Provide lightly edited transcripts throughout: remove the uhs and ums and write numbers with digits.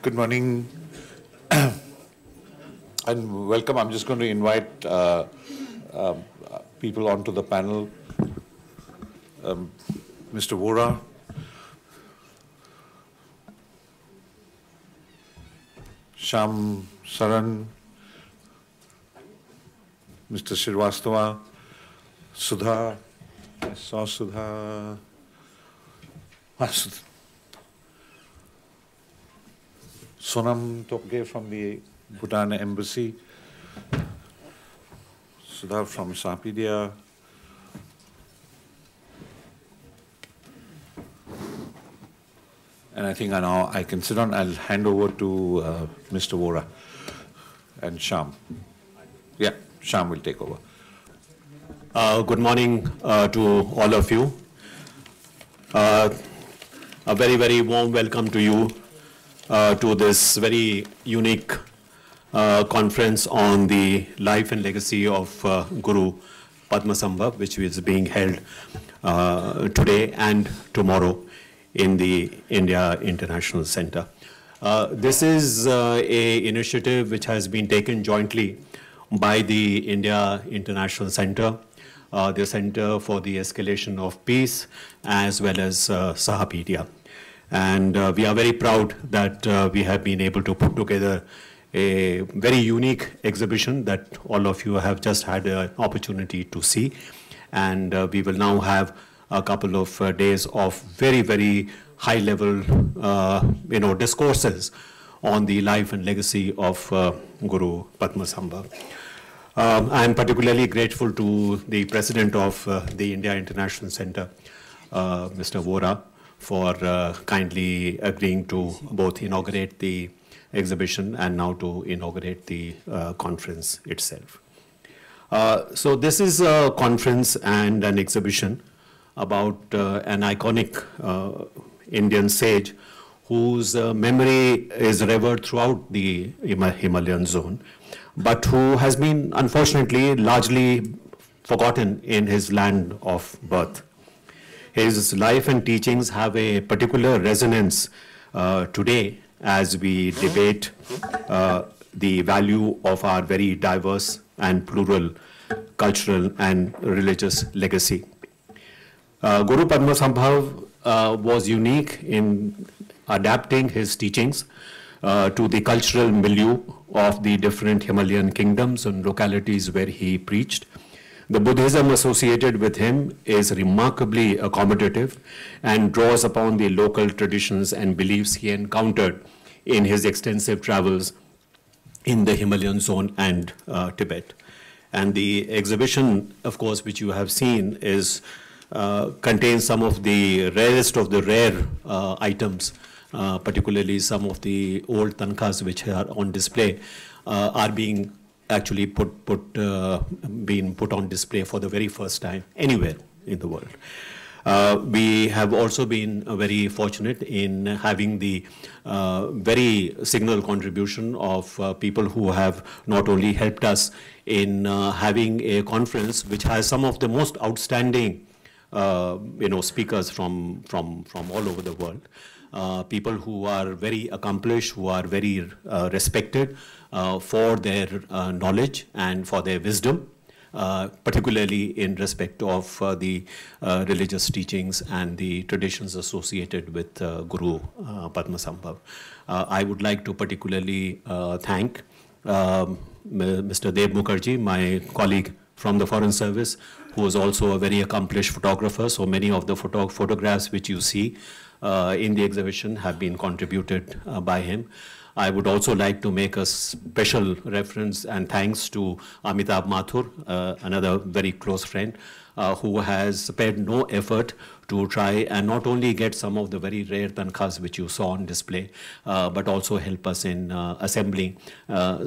Good morning and welcome. I'm just going to invite people onto the panel. Mr. Vohra, Shyam, Saran, Mr. Srivastava, Sudha, I saw Sudha. Sonam Tobgay from the Bhutan Embassy, Sudha from Sahapedia, and I think now I can sit down. I'll hand over to Mr. Vohra and Shyam. Yeah, Shyam will take over. Good morning to all of you. A very, very warm welcome to you to this very unique conference on the life and legacy of Guru Padmasambhava, which is being held today and tomorrow in the India International Center. This is an initiative which has been taken jointly by the India International Center, the Center for the Escalation of Peace, as well as Sahapedia. And we are very proud that we have been able to put together a very unique exhibition that all of you have just had an opportunity to see. And we will now have a couple of days of very, very high-level, discourses on the life and legacy of Guru Padmasambhava. I am particularly grateful to the president of the India International Center, Mr. Vohra, for kindly agreeing to both inaugurate the exhibition and now to inaugurate the conference itself. So this is a conference and an exhibition about an iconic Indian sage whose memory is revered throughout the Himalayan zone, but who has been unfortunately largely forgotten in his land of birth. His life and teachings have a particular resonance today as we debate the value of our very diverse and plural cultural and religious legacy. Guru Padmasambhava was unique in adapting his teachings to the cultural milieu of the different Himalayan kingdoms and localities where he preached. The Buddhism associated with him is remarkably accommodative and draws upon the local traditions and beliefs he encountered in his extensive travels in the Himalayan zone and Tibet. And the exhibition, of course, which you have seen is contains some of the rarest of the rare items, particularly some of the old thangkas which are on display are being actually being put on display for the very first time anywhere in the world. We have also been very fortunate in having the very signal contribution of people who have not only helped us in having a conference which has some of the most outstanding speakers from all over the world. People who are very accomplished, who are very respected for their knowledge and for their wisdom, particularly in respect of the religious teachings and the traditions associated with Guru Padmasambhava. I would like to particularly thank Mr. Dev Mukherjee, my colleague from the Foreign Service, who is also a very accomplished photographer. So many of the photographs which you see in the exhibition have been contributed by him. I would also like to make a special reference and thanks to Amitabh Mathur, another very close friend, who has spared no effort to try and not only get some of the very rare thangkas which you saw on display, but also help us in assembling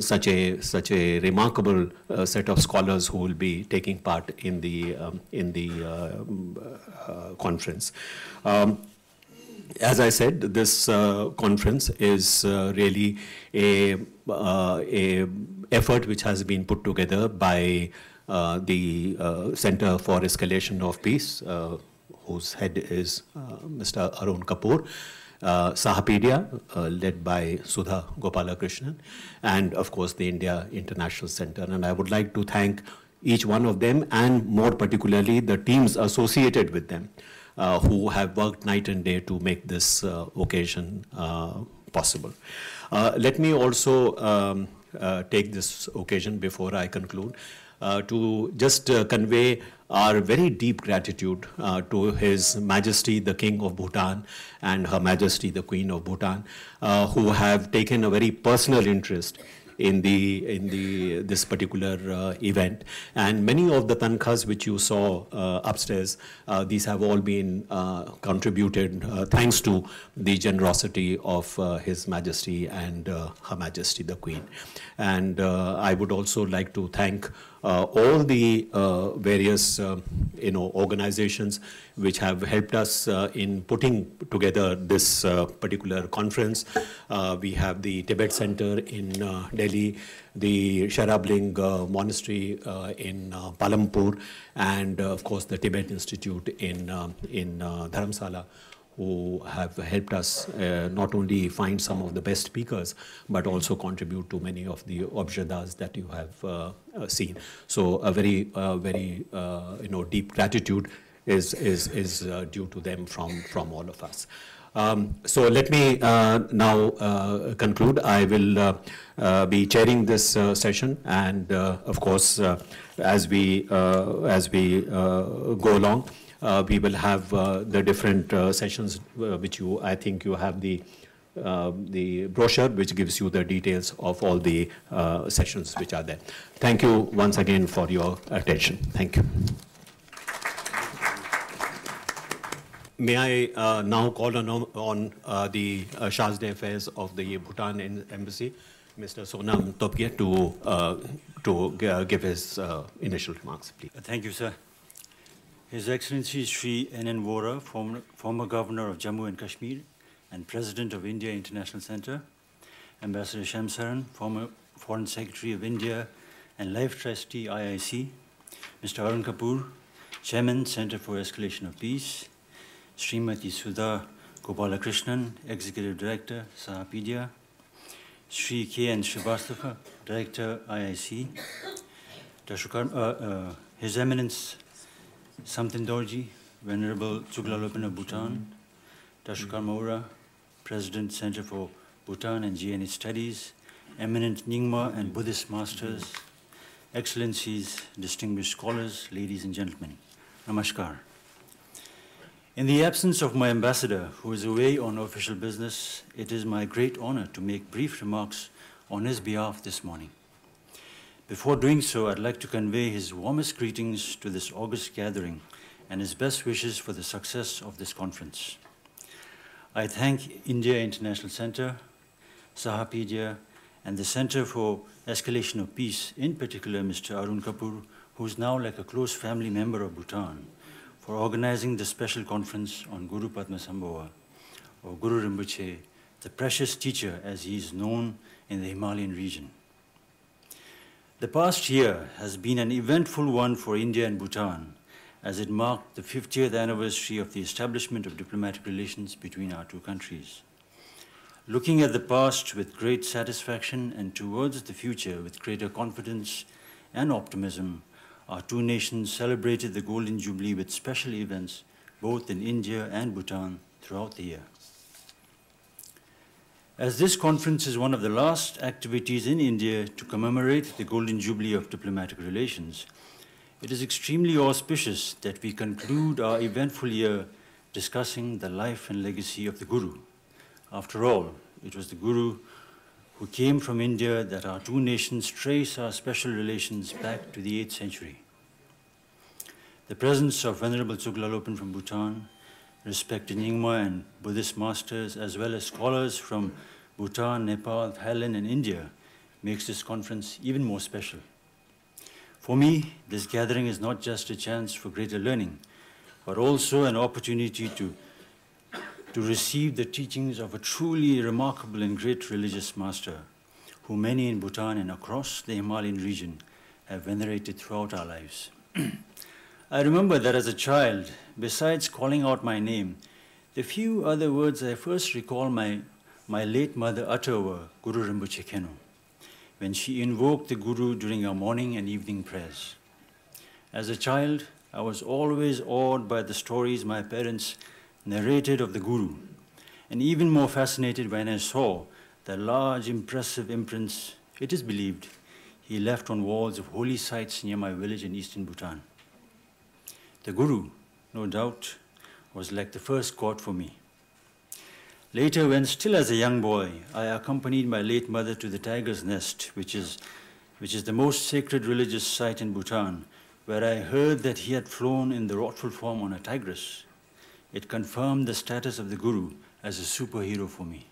such a remarkable set of scholars who will be taking part in the conference. As I said, this conference is really a effort which has been put together by the Center for Escalation of Peace, whose head is Mr. Arun Kapur, Sahapedia, led by Sudha Gopalakrishnan, and of course the India International Center. And I would like to thank each one of them, and more particularly the teams associated with them, who have worked night and day to make this occasion possible. Let me also take this occasion before I conclude to just convey our very deep gratitude to His Majesty the King of Bhutan and Her Majesty the Queen of Bhutan, who have taken a very personal interest in this particular event. And many of the thangkas which you saw upstairs, these have all been contributed thanks to the generosity of His Majesty and Her Majesty the Queen. And I would also like to thank all the various organizations which have helped us in putting together this particular conference. We have the Tibet Center in Delhi, the Sharabling Monastery in Palampur, and of course the Tibet Institute in Dharamsala, who have helped us not only find some of the best speakers, but also contribute to many of the objadas that you have seen. So a very deep gratitude is due to them from all of us. So let me now conclude. I will be chairing this session, and of course, as we go along, we will have the different sessions, which I think you have the brochure, which gives you the details of all the sessions which are there. Thank you once again for your attention. Thank you. May I now call on the Charge d'Affaires of the Bhutan Embassy, Mr. Sonam Tobgay, to give his initial remarks, please. Thank you, sir. His Excellency Shri N.N. Vohra, former Governor of Jammu and Kashmir and President of India International Center, Ambassador Shyam Saran, former Foreign Secretary of India and Life Trustee IIC, Mr. Arun Kapur, Chairman, Center for Escalation of Peace, Srimati Sudha Gopalakrishnan, Executive Director, Sahapedia, Shri K.N. Srivastava, Director, IIC, His Eminence Samtin Dorji, Venerable Tsuglalopen of Bhutan, Dashukar Maura, President, Center for Bhutan and GNA Studies, eminent Nyingma and Buddhist masters, excellencies, distinguished scholars, ladies and gentlemen, namaskar. In the absence of my ambassador, who is away on official business, it is my great honor to make brief remarks on his behalf this morning. Before doing so, I'd like to convey his warmest greetings to this august gathering and his best wishes for the success of this conference. I thank India International Center, Sahapedia, and the Center for Escalation of Peace, in particular Mr. Arun Kapur, who is now like a close family member of Bhutan, for organizing the special conference on Guru Padmasambhava, or Guru Rinpoche, the precious teacher as he is known in the Himalayan region. The past year has been an eventful one for India and Bhutan, as it marked the 50th anniversary of the establishment of diplomatic relations between our two countries. Looking at the past with great satisfaction and towards the future with greater confidence and optimism, our two nations celebrated the Golden Jubilee with special events both in India and Bhutan throughout the year. As this conference is one of the last activities in India to commemorate the Golden Jubilee of diplomatic relations, it is extremely auspicious that we conclude our eventful year discussing the life and legacy of the Guru. After all, it was the Guru who came from India that our two nations trace our special relations back to the 8th century. The presence of Venerable Tsuglalopen from Bhutan, respected Nyingma and Buddhist masters, as well as scholars from Bhutan, Nepal, Thailand, and India, makes this conference even more special. For me, this gathering is not just a chance for greater learning, but also an opportunity to receive the teachings of a truly remarkable and great religious master, who many in Bhutan and across the Himalayan region have venerated throughout our lives. I remember that as a child, besides calling out my name, The few other words I first recall my late mother utter were Guru Rinpoche Khenno, when she invoked the Guru during our morning and evening prayers. As a child, I was always awed by the stories my parents narrated of the Guru, and even more fascinated when I saw the large, impressive imprints, it is believed, he left on walls of holy sites near my village in eastern Bhutan. The Guru, no doubt, was like the first God for me. Later, when still as a young boy, I accompanied my late mother to the Tiger's Nest, which is the most sacred religious site in Bhutan, where I heard that he had flown in the wrathful form on a tigress. It confirmed the status of the Guru as a superhero for me.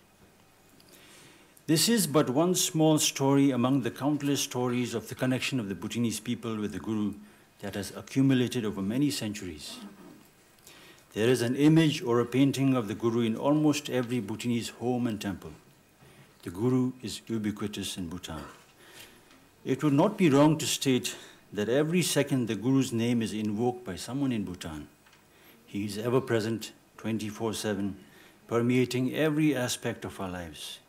This is but one small story among the countless stories of the connection of the Bhutanese people with the Guru that has accumulated over many centuries. There is an image or a painting of the Guru in almost every Bhutanese home and temple. The Guru is ubiquitous in Bhutan. It would not be wrong to state that every second the Guru's name is invoked by someone in Bhutan. He is ever present, 24/7, permeating every aspect of our lives.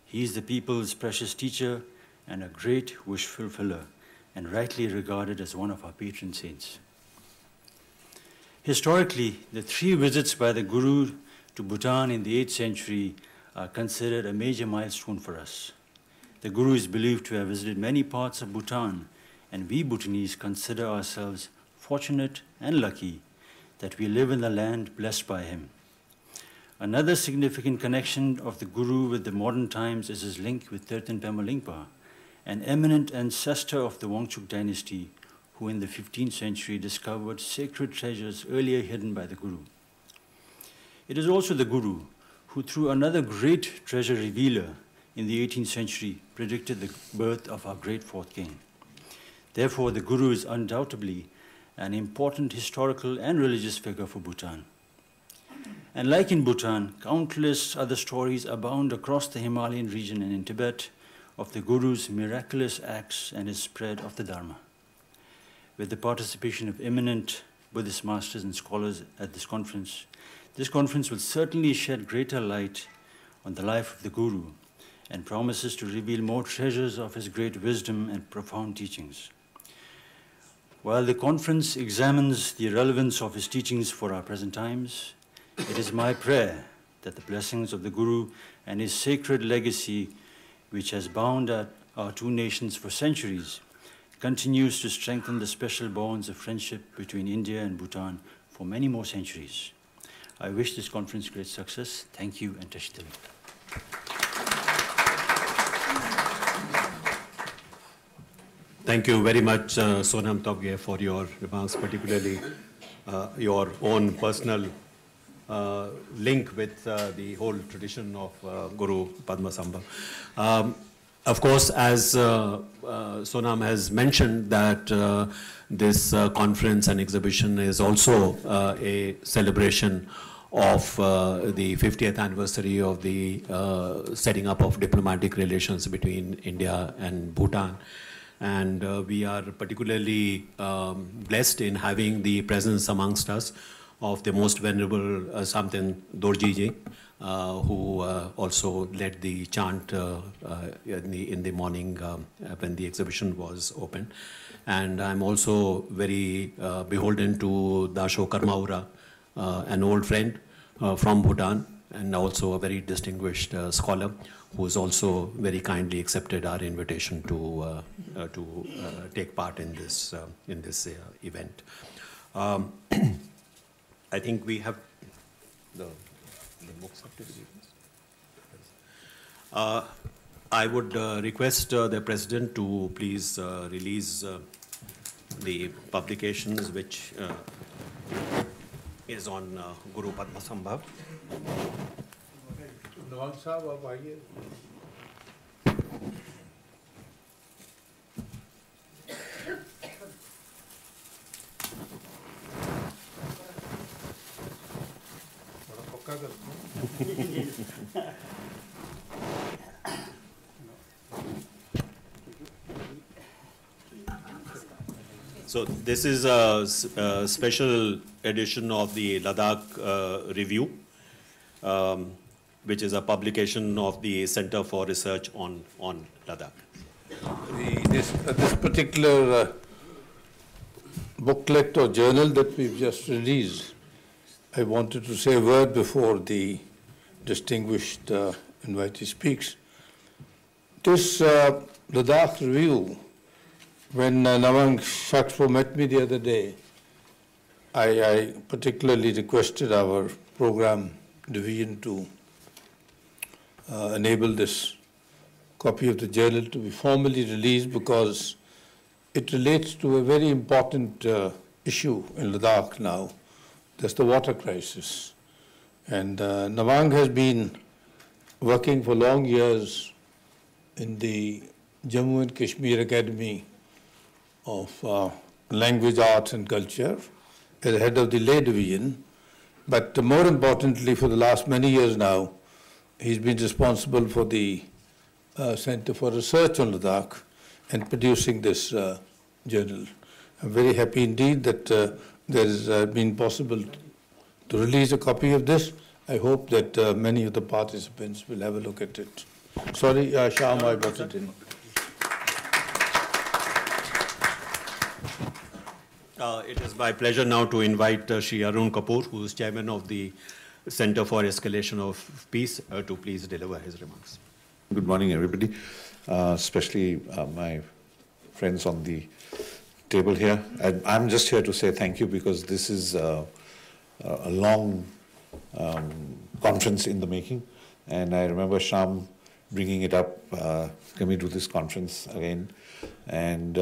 He is the people's precious teacher and a great wish fulfiller, and rightly regarded as one of our patron saints. Historically, the 3 visits by the Guru to Bhutan in the 8th century are considered a major milestone for us. The Guru is believed to have visited many parts of Bhutan, and we Bhutanese consider ourselves fortunate and lucky that we live in the land blessed by him. Another significant connection of the Guru with the modern times is his link with Terten Pema Lingpa, an eminent ancestor of the Wangchuk dynasty, who in the 15th century discovered sacred treasures earlier hidden by the Guru. It is also the Guru who, through another great treasure revealer in the 18th century, predicted the birth of our great fourth king. Therefore, the Guru is undoubtedly an important historical and religious figure for Bhutan. And like in Bhutan, countless other stories abound across the Himalayan region and in Tibet of the Guru's miraculous acts and his spread of the Dharma. With the participation of eminent Buddhist masters and scholars at this conference will certainly shed greater light on the life of the Guru and promises to reveal more treasures of his great wisdom and profound teachings. While the conference examines the relevance of his teachings for our present times, it is my prayer that the blessings of the Guru and his sacred legacy, which has bound our 2 nations for centuries, continues to strengthen the special bonds of friendship between India and Bhutan for many more centuries. I wish this conference great success. Thank you, and Tashtili. Thank you very much, Sonam Tobgay, for your remarks, particularly your own personal link with the whole tradition of Guru Padmasambhava. Of course, as Sonam has mentioned, that this conference and exhibition is also a celebration of the 50th anniversary of the setting up of diplomatic relations between India and Bhutan. And we are particularly blessed in having the presence amongst us of the most venerable Samten Dorji ji, who also led the chant in the morning when the exhibition was opened. And I'm also very beholden to Dasho Karmaura, an old friend from Bhutan, and also a very distinguished scholar, who has also very kindly accepted our invitation to take part in this event. I think we have the books up to the I would request the President to please release the publications which is on Guru Padmasambhava. So this is a special edition of the Ladakh review, which is a publication of the Center for Research on Ladakh. This particular booklet or journal that we've just released, I wanted to say a word before the distinguished invitee speaks. This Ladakh review, when Nawang Shakpo met me the other day, I particularly requested our program division to enable this copy of the journal to be formally released because it relates to a very important issue in Ladakh now. That's the water crisis. And Nawang has been working for long years in the Jammu and Kashmir Academy of Language, Arts and Culture as head of the lay division. But more importantly, for the last many years now, he's been responsible for the Center for Research on Ladakh and producing this journal. I'm very happy indeed that there has been possible to release a copy of this. I hope that many of the participants will have a look at it. Sorry, Shyam, I brought it in. It is my pleasure now to invite Shri Arun Kapur, who is chairman of the Center for Escalation of Peace, to please deliver his remarks. Good morning, everybody, especially my friends on the table here. And I'm just here to say thank you because this is a long conference in the making. And I remember Shyam bringing it up, can we do this conference again? And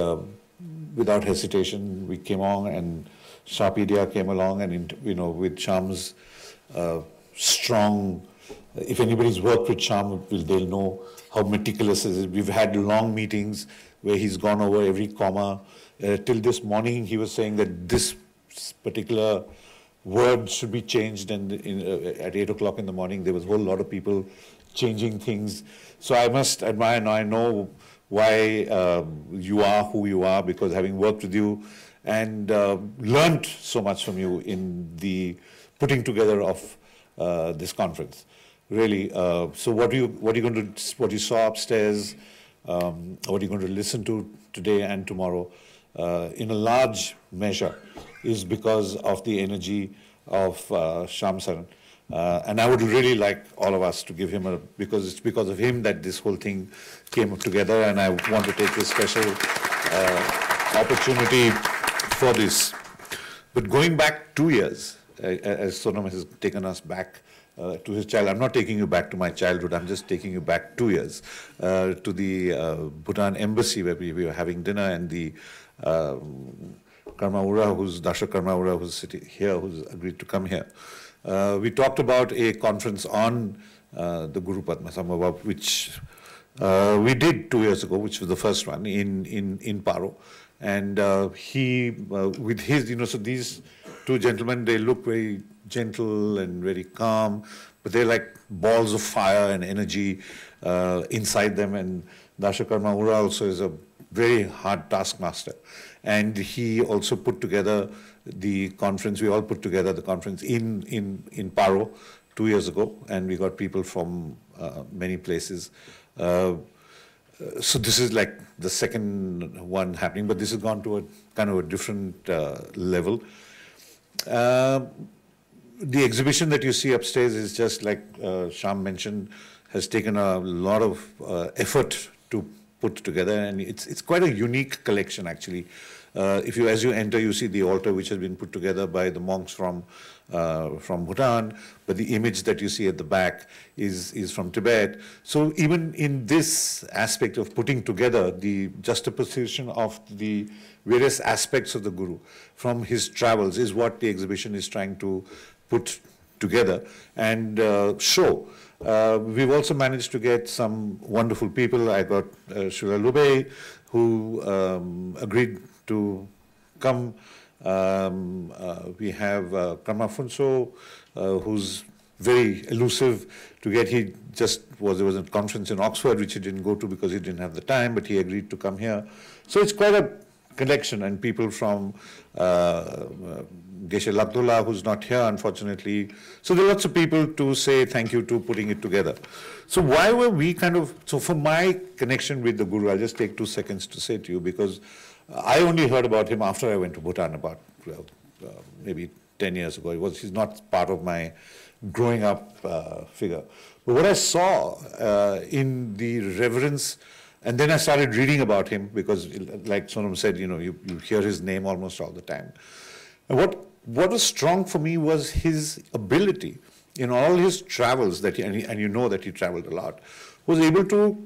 without hesitation, we came on and Sahapedia came along and, with Shyam's strong, if anybody's worked with Shyam, they'll know how meticulous it is. We've had long meetings where he's gone over every comma. Till this morning, he was saying that this particular word should be changed, and at 8 o'clock in the morning, there was a whole lot of people changing things. So I must admire, now I know why you are who you are, because having worked with you and learned so much from you in the putting together of this conference. Really, so what you saw upstairs, what you're going to listen to today and tomorrow, in a large measure, is because of the energy of Shyam Saran. And I would really like all of us to give him because it's because of him that this whole thing came together, and I want to take this special opportunity for this. But going back 2 years, as Sonam has taken us back to his child, I'm not taking you back to my childhood, I'm just taking you back 2 years to the Bhutan embassy where we were having dinner, and the Karmaura, Dasha Karmaura, who's sitting here, who's agreed to come here. We talked about a conference on the Guru Padmasambhava, which we did 2 years ago, which was the first one in Paro. And he, with his, so these two gentlemen, they look very gentle and very calm, but they're like balls of fire and energy inside them. And Dasha Karmaura also is a very hard taskmaster. And he also put together the conference, we all put together the conference in Paro 2 years ago, and we got people from many places. So this is like the second one happening, but this has gone to a kind of a different level. The exhibition that you see upstairs is just like Shyam mentioned, has taken a lot of effort to put together, and it's quite a unique collection actually. As you enter, you see the altar which has been put together by the monks from Bhutan, but the image that you see at the back is from Tibet. So even in this aspect of putting together the juxtaposition of the various aspects of the Guru from his travels is what the exhibition is trying to put together and show. We've also managed to get some wonderful people. I got Sudha Gopalakrishnan, who agreed to come. We have Karma Funso, who's very elusive to get. There was a conference in Oxford which he didn't go to because he didn't have the time, but he agreed to come here. So it's quite connection, and people from Geshe Lakdola, who's not here, unfortunately. So there are lots of people to say thank you to putting it together. So why were we so for my connection with the Guru, I'll just take 2 seconds to say to you, because I only heard about him after I went to Bhutan about maybe 10 years ago. He's not part of my growing up figure. But what I saw in the reverence, and then I started reading about him, because like Sonam said, you hear his name almost all the time. And what was strong for me was his ability in all his travels, and you know that he traveled a lot, was able to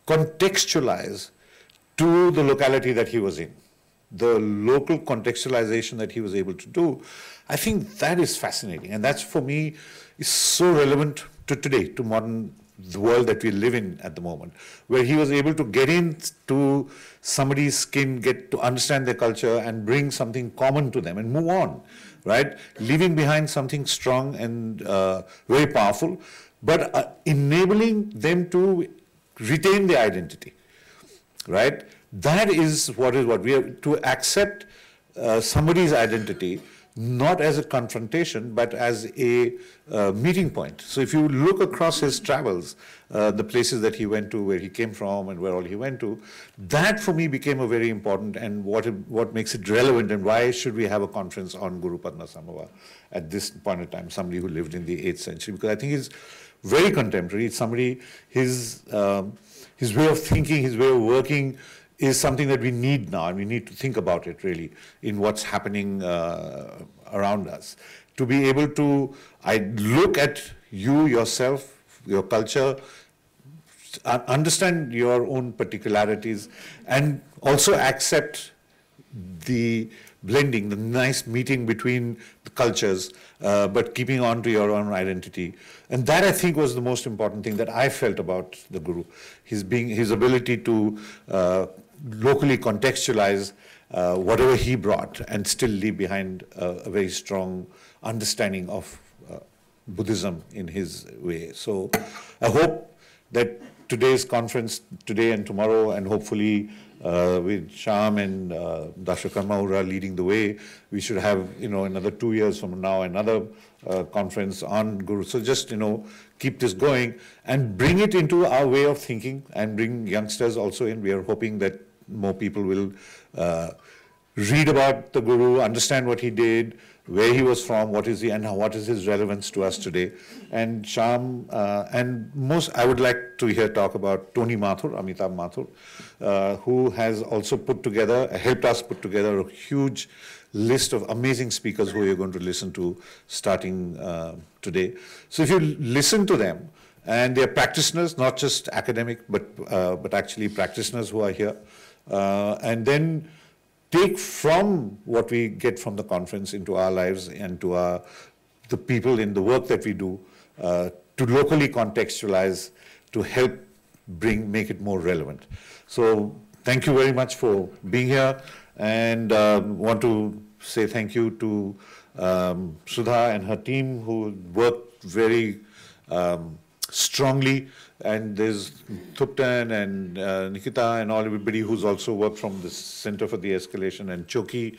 contextualize to the locality that he was in. The local contextualization that he was able to do, I think that is fascinating. And that's, for me, is so relevant to today, to the world that we live in at the moment, where he was able to get into somebody's skin, get to understand their culture and bring something common to them and move on, right? Leaving behind something strong and very powerful, but enabling them to retain their identity, right? That is what we have to accept somebody's identity, not as a confrontation, but as a meeting point. So if you look across his travels, the places that he went to, where he came from and where all he went to, that for me became a very important, and what makes it relevant, and why should we have a conference on Guru Padmasambhava at this point in time, somebody who lived in the 8th century, because I think he's very contemporary. It's somebody, his way of thinking, his way of working is something that we need now, and we need to think about it really in what's happening around us. To be able to look at you, yourself, your culture, understand your own particularities, and also accept the blending, the nice meeting between the cultures, but keeping on to your own identity. And that, I think, was the most important thing that I felt about the Guru, his ability to locally contextualize whatever he brought and still leave behind a very strong understanding of Buddhism in his way. So I hope that today's conference, today and tomorrow, and hopefully with Shyam and Dr. Karmaura leading the way, we should have, another 2 years from now, another conference on Guru. So just, keep this going and bring it into our way of thinking, and bring youngsters also in. We are hoping that more people will read about the Guru, understand what he did, where he was from, what is his relevance to us today. And Shyam, I would like to hear talk about Tony Amitabh Mathur, who has also helped us put together a huge list of amazing speakers who you're going to listen to starting today. So if you listen to them, and they're practitioners, not just academic, but actually practitioners who are here, and then take from what we get from the conference into our lives and to the people in the work that we do, to locally contextualize, to help make it more relevant. So thank you very much for being here, and want to say thank you to Sudha and her team, who worked very strongly, and there's Thuptan and Nikita and everybody who's also worked from the Center for the Escalation, and Choki.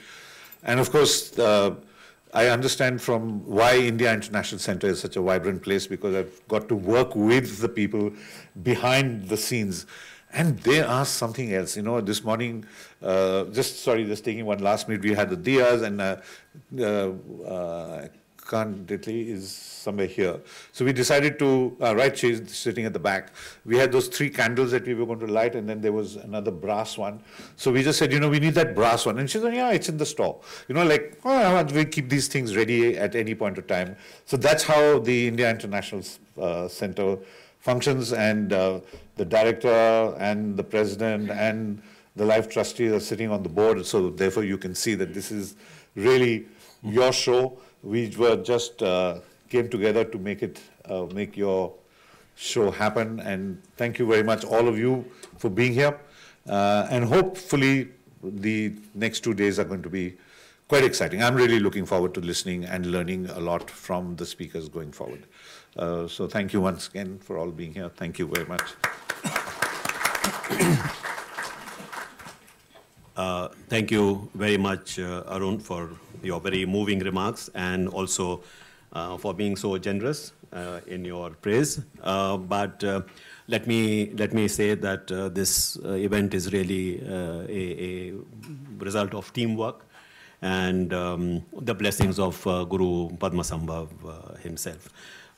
And of course, I understand from why India International Center is such a vibrant place, because I've got to work with the people behind the scenes. And they are something else. This morning, just taking one last minute, we had the diyas, and Kanditli is somewhere here. So we decided to, she's sitting at the back. We had those 3 candles that we were going to light, and then there was another brass one. So we just said, we need that brass one. And she said, yeah, it's in the store. We keep these things ready at any point of time. So that's how the India International Center functions, and the director and the president and the life trustees are sitting on the board. So therefore you can see that this is really your show. We were just came together to make your show happen. And thank you very much, all of you, for being here. And hopefully the next 2 days are going to be quite exciting. I'm really looking forward to listening and learning a lot from the speakers going forward. So thank you once again for all being here. Thank you very much. Thank you very much, Arun, for your very moving remarks and also for being so generous in your praise. But let me say that this event is really a result of teamwork and the blessings of Guru Padmasambhava himself.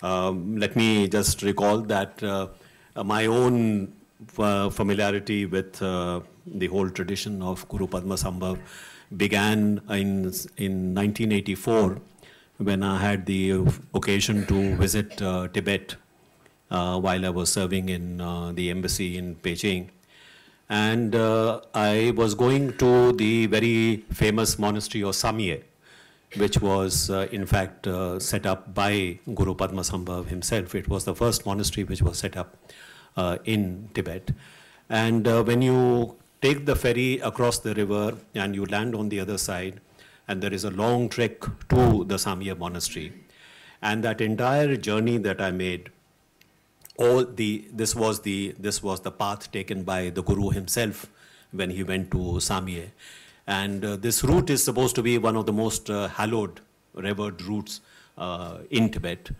Let me just recall that my own familiarity with the whole tradition of Guru Padmasambhava began in 1984 when I had the occasion to visit Tibet while I was serving in the embassy in Beijing. And I was going to the very famous monastery of Samiha, which was in fact set up by Guru Padmasambhava himself. It was the first monastery which was set up in Tibet. And when you take the ferry across the river and you land on the other side, and there is a long trek to the Samiha Monastery. And that entire journey that I made, this was the path taken by the Guru himself when he went to Samiha. And this route is supposed to be one of the most hallowed, revered routes in Tibet.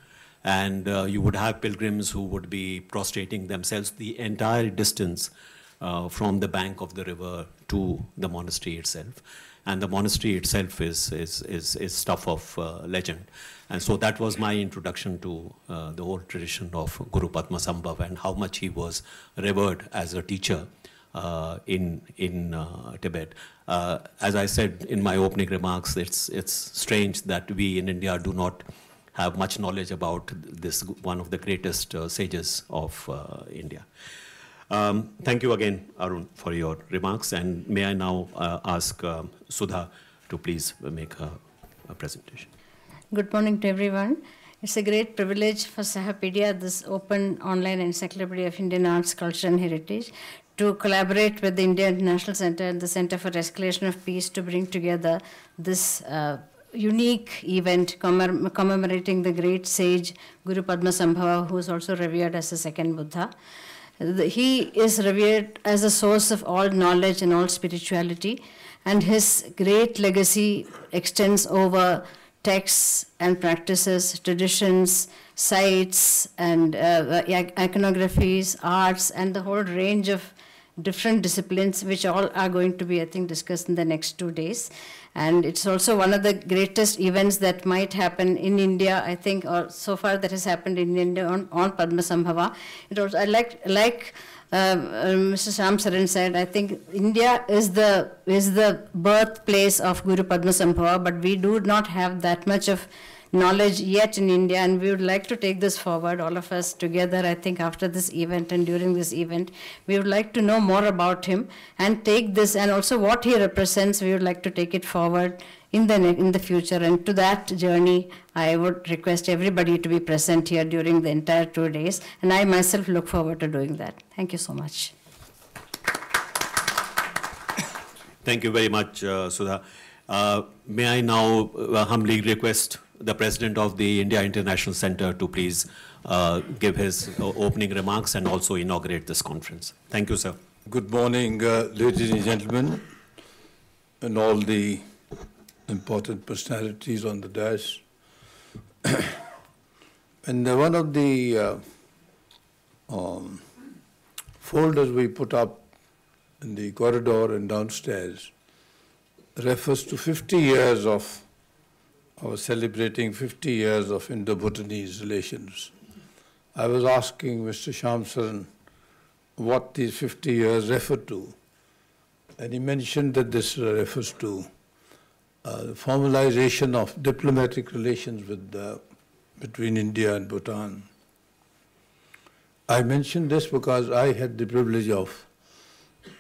And you would have pilgrims who would be prostrating themselves the entire distance from the bank of the river to the monastery itself. And the monastery itself is stuff of legend. And so that was my introduction to the whole tradition of Guru Padmasambhava and how much he was revered as a teacher in Tibet. As I said in my opening remarks, it's strange that we in India do not have much knowledge about this, one of the greatest sages of India. Thank you again, Arun, for your remarks. And may I now ask Sudha to please make a presentation. Good morning to everyone. It's a great privilege for Sahapedia, this open online encyclopedia of Indian arts, culture and heritage, to collaborate with the India International Center and the Center for Escalation of Peace to bring together this unique event commemorating the great sage Guru Padmasambhava, who is also revered as the second Buddha. He is revered as a source of all knowledge and all spirituality, and his great legacy extends over texts and practices, traditions, sites, and iconographies, arts, and the whole range of different disciplines, which all are going to be, I think, discussed in the next 2 days. And it's also one of the greatest events that might happen in India, I think, or so far that has happened in India on Padmasambhava. It also, I like Mr. Shyam Saran said, I think India is the birthplace of Guru Padmasambhava, but we do not have that much of knowledge yet in India, and we would like to take this forward, all of us together. I think after this event and during this event, we would like to know more about him and take this, and also what he represents, we would like to take it forward in the future. And to that journey, I would request everybody to be present here during the entire 2 days, and I myself look forward to doing that. Thank you so much. Thank you very much, Sudha. May I now humbly request the President of the India International Center to please give his opening remarks and also inaugurate this conference. Thank you, sir. Good morning, ladies and gentlemen, and all the important personalities on the dais. And one of the folders we put up in the corridor and downstairs refers to 50 years of celebrating 50 years of Indo-Bhutanese relations. I was asking Mr. Shyam Saran what these 50 years refer to, and he mentioned that this refers to the formalization of diplomatic relations between India and Bhutan. I mentioned this because I had the privilege of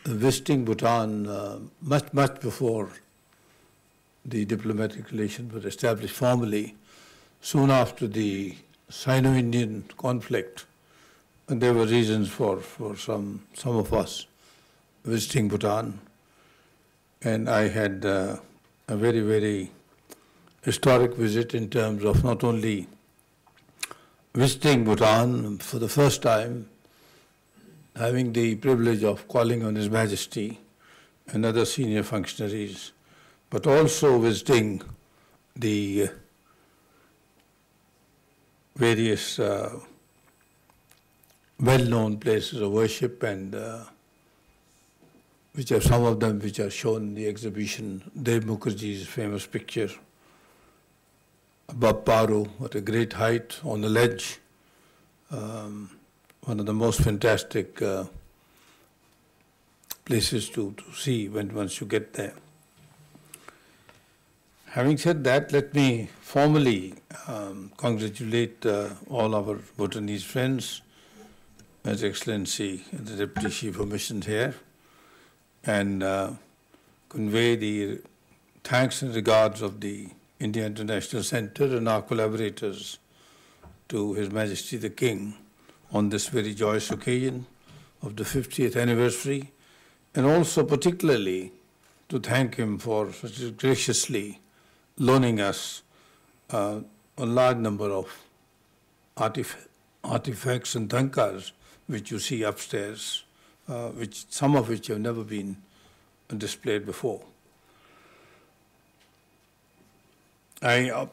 visiting Bhutan much before the diplomatic relations were established formally, soon after the Sino-Indian conflict. And there were reasons for some of us visiting Bhutan. And I had a very, very historic visit in terms of not only visiting Bhutan for the first time, having the privilege of calling on His Majesty and other senior functionaries, but also visiting the various well-known places of worship, and which are some of them which are shown in the exhibition. Dev Mukherjee's famous picture above Paru at a great height on the ledge, one of the most fantastic places to see once you get there. Having said that, let me formally congratulate all our Bhutanese friends, His Excellency the Deputy Chief of Mission here, and convey the thanks and regards of the India International Center and our collaborators to His Majesty the King on this very joyous occasion of the 50th anniversary, and also particularly to thank him for such graciously loaning us a large number of artifacts and thangkas which you see upstairs, some of which have never been displayed before. I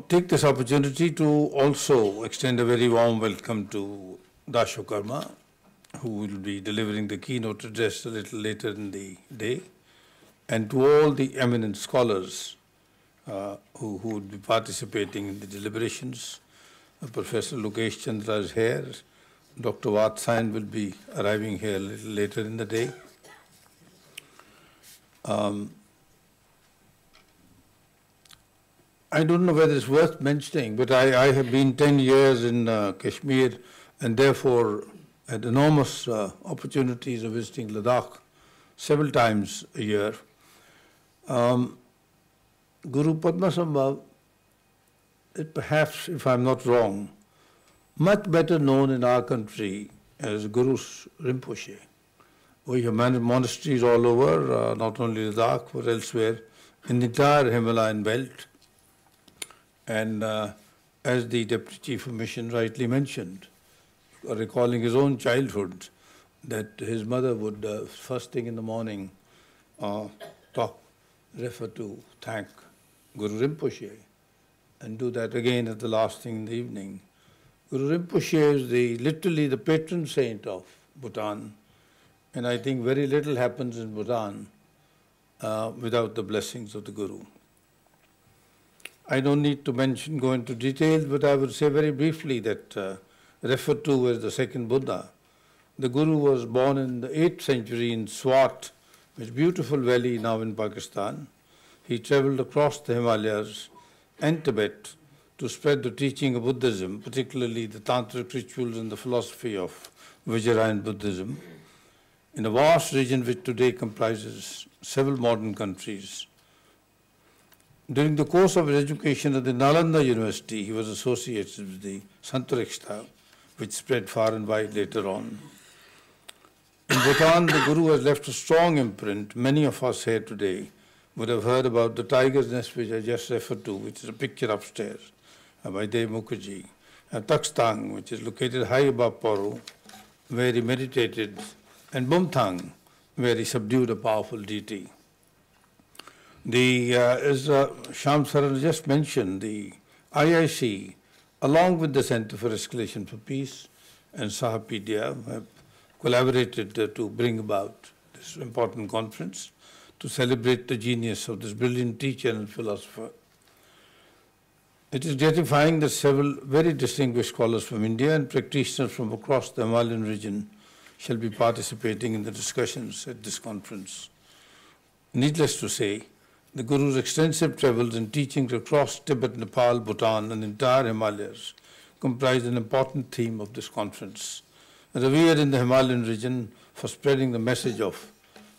take this opportunity to also extend a very warm welcome to Dashokarma, who will be delivering the keynote address a little later in the day, and to all the eminent scholars who would be participating in the deliberations. Professor Lokesh Chandra is here. Dr. Vatsayan will be arriving here a little later in the day. I don't know whether it's worth mentioning, but I have been 10 years in Kashmir, and therefore had enormous opportunities of visiting Ladakh several times a year. Guru Padmasambhava is perhaps, if I'm not wrong, much better known in our country as Guru Rinpoche. We have monasteries all over, not only Ladakh, but elsewhere, in the entire Himalayan belt. And as the Deputy Chief of Mission rightly mentioned, recalling his own childhood, that his mother would, first thing in the morning, refer to thank Guru Rinpoche, and do that again at the last thing in the evening. Guru Rinpoche is literally the patron saint of Bhutan, and I think very little happens in Bhutan without the blessings of the Guru. I don't need to go into details, but I would say very briefly that referred to as the second Buddha. The Guru was born in the 8th century in Swat, which is a beautiful valley now in Pakistan. He traveled across the Himalayas and Tibet to spread the teaching of Buddhism, particularly the tantric rituals and the philosophy of Vajrayana Buddhism, in a vast region which today comprises several modern countries. During the course of his education at the Nalanda University, he was associated with the Santarikshta, which spread far and wide later on. In Bhutan, the Guru has left a strong imprint. Many of us here today would have heard about the tiger's nest which I just referred to, which is a picture upstairs by Dev Mukherjee, Takstang, which is located high above Paru, where he meditated, and Bumthang, where he subdued a powerful deity. As Shyam Saran just mentioned, the IIC, along with the Center for Escalation of Peace and Sahapedia, have collaborated to bring about this important conference to celebrate the genius of this brilliant teacher and philosopher. It is gratifying that several very distinguished scholars from India and practitioners from across the Himalayan region shall be participating in the discussions at this conference. Needless to say, the Guru's extensive travels and teachings across Tibet, Nepal, Bhutan, and the entire Himalayas comprise an important theme of this conference. Revered in the Himalayan region for spreading the message of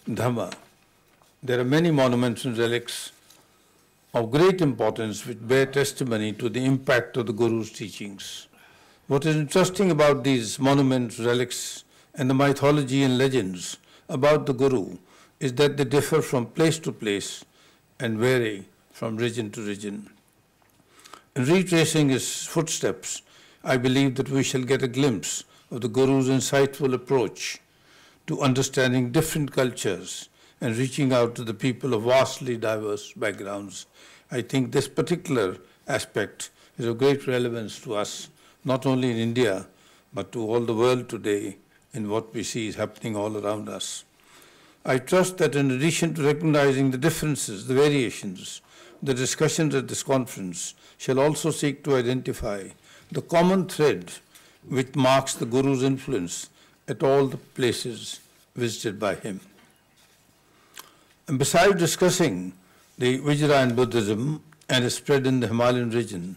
Dhamma, there are many monuments and relics of great importance which bear testimony to the impact of the Guru's teachings. What is interesting about these monuments, relics, and the mythology and legends about the Guru is that they differ from place to place and vary from region to region. In retracing his footsteps, I believe that we shall get a glimpse of the Guru's insightful approach to understanding different cultures and reaching out to the people of vastly diverse backgrounds. I think this particular aspect is of great relevance to us, not only in India, but to all the world today in what we see is happening all around us. I trust that in addition to recognizing the differences, the variations, the discussions at this conference shall also seek to identify the common thread which marks the Guru's influence at all the places visited by him. And besides discussing the Vajrayana Buddhism and its spread in the Himalayan region,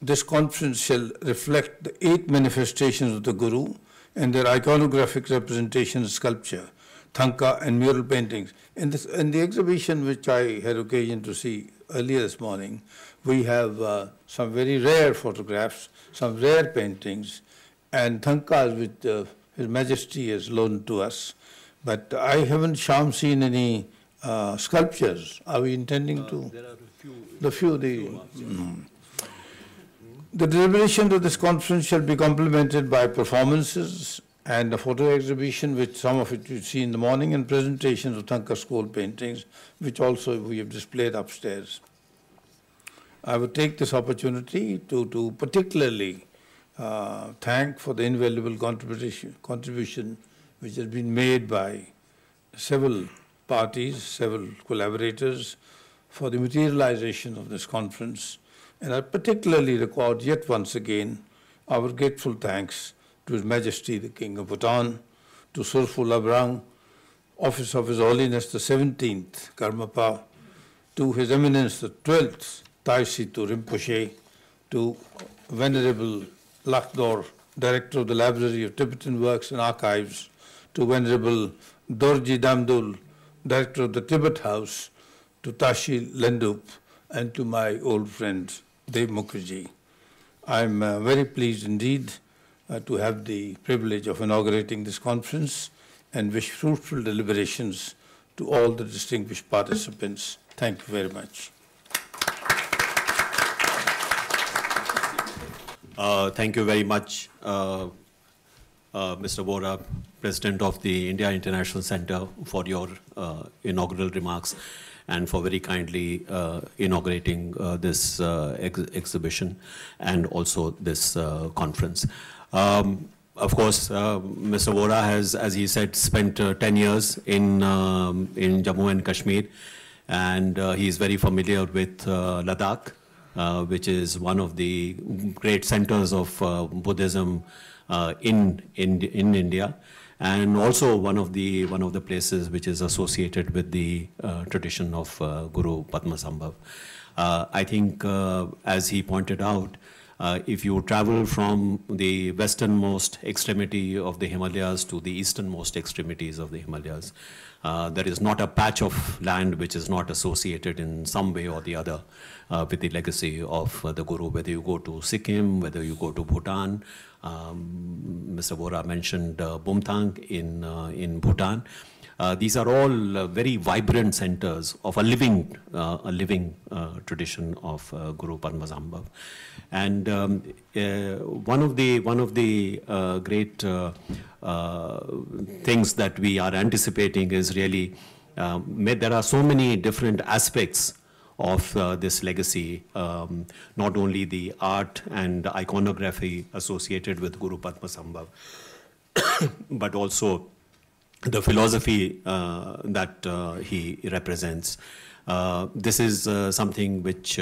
this conference shall reflect the 8 manifestations of the Guru and their iconographic representation of sculpture, thangka and mural paintings. In the exhibition which I had occasion to see earlier this morning, we have some very rare photographs, some rare paintings, and thangkas which His Majesty has loaned to us. But I haven't, Shyam, seen any sculptures. Are we intending to? There are a few. The deliberation of this conference shall be complemented by performances and a photo exhibition, which some of it you see in the morning, and presentations of thangka scroll paintings, which also we have displayed upstairs. I would take this opportunity to particularly thank for the invaluable contribution which has been made by several parties, several collaborators for the materialization of this conference. And I particularly record yet once again our grateful thanks to His Majesty the King of Bhutan, to Surfu Labrang, Office of His Holiness the 17th Karmapa, to His Eminence the 12th Tai Situ Rinpoche, to Venerable Lakhdor, Director of the Library of Tibetan Works and Archives, to Venerable Dorji Damdul, Director of the Tibet House, to Tashi Lendup, and to my old friend Dev Mukherjee. I am very pleased indeed to have the privilege of inaugurating this conference and wish fruitful deliberations to all the distinguished participants. Thank you very much. Thank you very much, Mr. Vohra, President of the India International Center, for your inaugural remarks and for very kindly inaugurating this exhibition and also this conference. Of course, Mr. Vohra has, as he said, spent 10 years in Jammu and Kashmir, and he is very familiar with Ladakh, which is one of the great centers of Buddhism in India, and also one of the places which is associated with the tradition of Guru Padmasambhava. I think, as he pointed out, if you travel from the westernmost extremity of the Himalayas to the easternmost extremities of the Himalayas, there is not a patch of land which is not associated in some way or the other with the legacy of the Guru, whether you go to Sikkim, whether you go to Bhutan. Mr. Vohra mentioned Bumthang in Bhutan. These are all very vibrant centers of a living tradition of Guru Padmasambhava. And one of the great things that we are anticipating is really there are so many different aspects of this legacy, not only the art and iconography associated with Guru Padmasambhava, but also the philosophy that he represents. This is something which,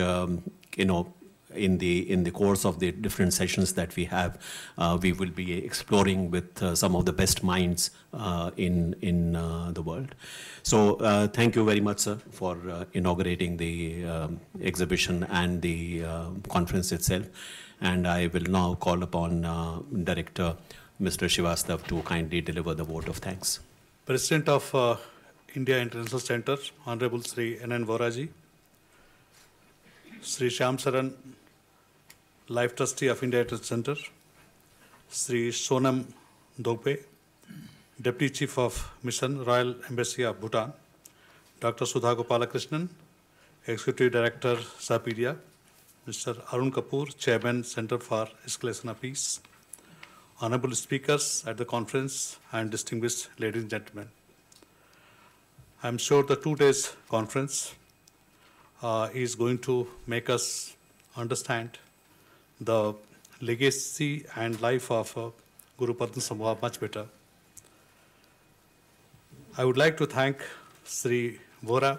in the course of the different sessions that we have, we will be exploring with some of the best minds in the world. So thank you very much, sir, for inaugurating the exhibition and the conference itself. And I will now call upon Director Mr. Srivastav to kindly deliver the vote of thanks. President of India International Center, Honorable Shri N.N. Vohra, Shri Shyam Saran, Life Trustee of India International Center, Shri Sonam Tobgay, Deputy Chief of Mission, Royal Embassy of Bhutan, Dr. Sudha Gopalakrishnan, Executive Director, Sahapedia, Mr. Arun Kapur, Chairman, Center for Escalation of Peace, honorable speakers at the conference, and distinguished ladies and gentlemen. I'm sure the 2 days conference is going to make us understand the legacy and life of Guru Padmasambhava much better. I would like to thank Shri Vohra,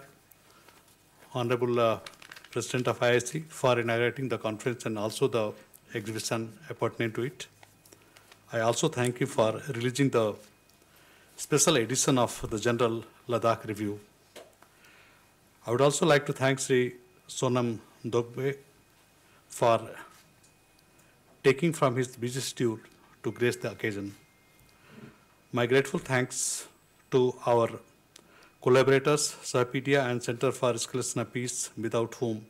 Honorable President of IIC, for inaugurating the conference and also the exhibition pertinent to it. I also thank you for releasing the special edition of the General Ladakh Review. I would also like to thank Shri Sonam Tobgay for taking from his busy schedule to grace the occasion. My grateful thanks to our collaborators, Sahapedia and Center for Escalation of Peace, without whom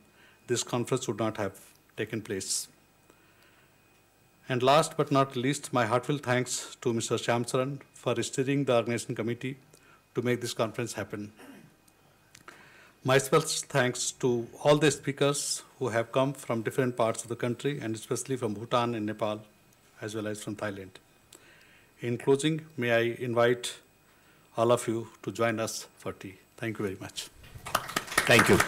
this conference would not have taken place. And last but not least, my heartfelt thanks to Mr. Shyam Saran for steering the organization committee to make this conference happen. My special thanks to all the speakers who have come from different parts of the country, and especially from Bhutan and Nepal, as well as from Thailand. In closing, may I invite all of you to join us for tea. Thank you very much. Thank you.